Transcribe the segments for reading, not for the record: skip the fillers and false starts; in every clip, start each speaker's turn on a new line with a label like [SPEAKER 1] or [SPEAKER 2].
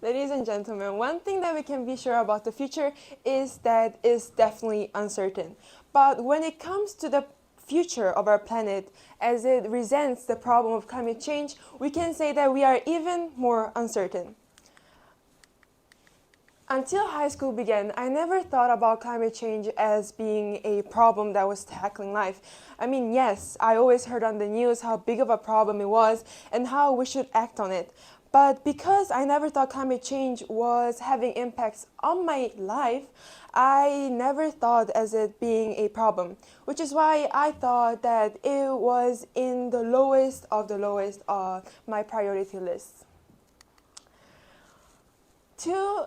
[SPEAKER 1] Ladies and gentlemen, one thing that we can be sure about the future is that it's definitely uncertain. But when it comes to the future of our planet, as it resents the problem of climate change, we can say that we are even more uncertain. Until high school began, I never thought about climate change as being a problem that was tackling life. I mean, yes, I always heard on the news how big of a problem it was and how we should act on it. But because I never thought climate change was having impacts on my life, I never thought as it being a problem, which is why I thought that it was in the lowest of the lowest of my priority list. To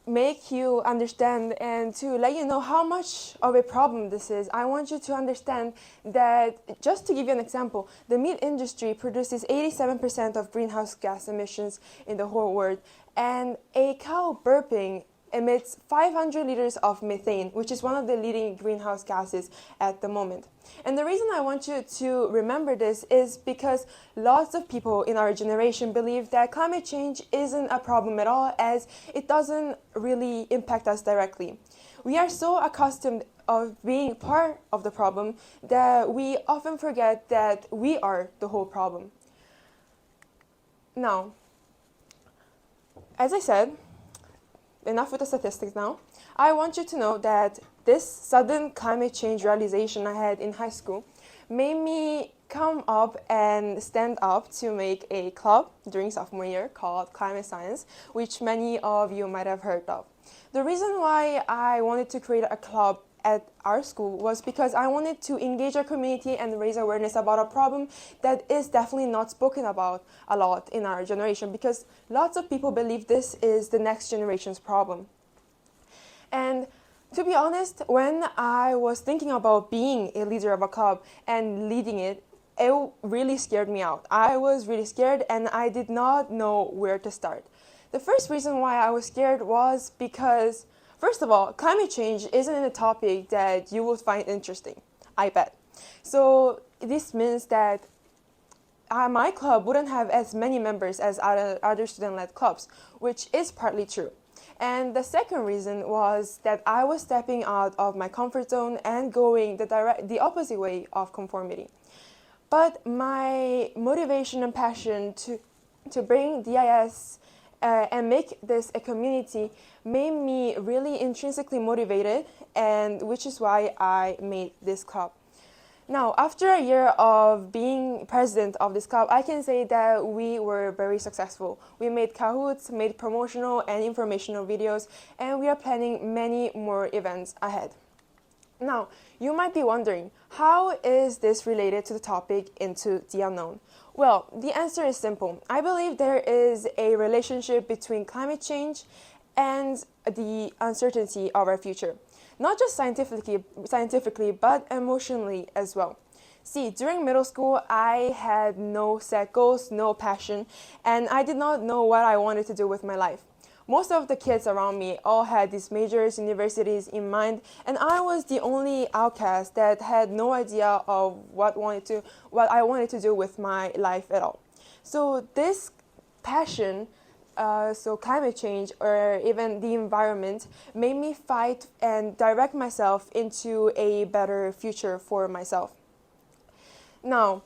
[SPEAKER 1] make you understand and to let you know how much of a problem this is, I want you to understand that, just to give you an example, the meat industry produces 87% of greenhouse gas emissions in the whole world, and a cow burping emits 500 liters of methane, which is one of the leading greenhouse gases at the moment. And the reason I want you to remember this is because lots of people in our generation believe that climate change isn't a problem at all, as it doesn't really impact us directly. We are so accustomed of being part of the problem that we often forget that we are the whole problem. Now, as I said, enough with the statistics now. I want you to know that this sudden climate change realization I had in high school made me come up and stand up to make a club during sophomore year called Climate Science, which many of you might have heard of. The reason why I wanted to create a club at our school was because I wanted to engage our community and raise awareness about a problem that is definitely not spoken about a lot in our generation, because lots of people believe this is the next generation's problem. And to be honest, when I was thinking about being a leader of a club and leading it, it really scared me out. I was really scared and I did not know where to start. The first reason why I was scared was because, first of all, climate change isn't a topic that you would find interesting, I bet. So this means that my club wouldn't have as many members as other student-led clubs, which is partly true. And the second reason was that I was stepping out of my comfort zone and going the opposite way of conformity. But my motivation and passion to bring DIS and make this a community made me really intrinsically motivated, and which is why I made this club. Now, after a year of being president of this club, I can say that we were very successful. We made Kahoots, made promotional and informational videos, and we are planning many more events ahead. Now, you might be wondering, how is this related to the topic Into the Unknown? Well, the answer is simple. I believe there is a relationship between climate change and the uncertainty of our future. Not just scientifically, but emotionally as well. See, during middle school, I had no set goals, no passion, and I did not know what I wanted to do with my life. Most of the kids around me all had these majors, universities in mind, and I was the only outcast that had no idea of what I wanted to do with my life at all. So this passion, so climate change or even the environment, made me fight and direct myself into a better future for myself. Now,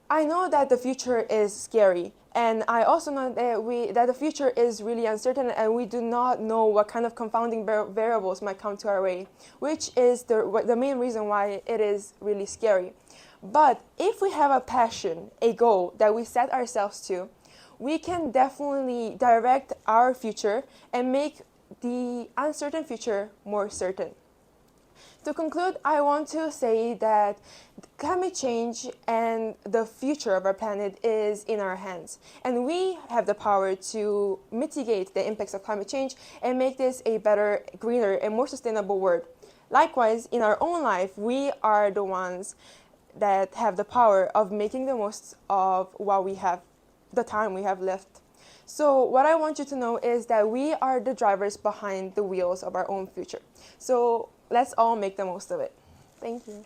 [SPEAKER 1] I know that the future is scary, and I also know that the future is really uncertain, and we do not know what kind of confounding variables might come to our way, which is the main reason why it is really scary. But if we have a passion, a goal that we set ourselves to, we can definitely direct our future and make the uncertain future more certain. To conclude, I want to say that climate change and the future of our planet is in our hands, and we have the power to mitigate the impacts of climate change and make this a better, greener, and more sustainable world. Likewise, in our own life, we are the ones that have the power of making the most of what we have, the time we have left. So what I want you to know is that we are the drivers behind the wheels of our own future. So let's all make the most of it. Thank you.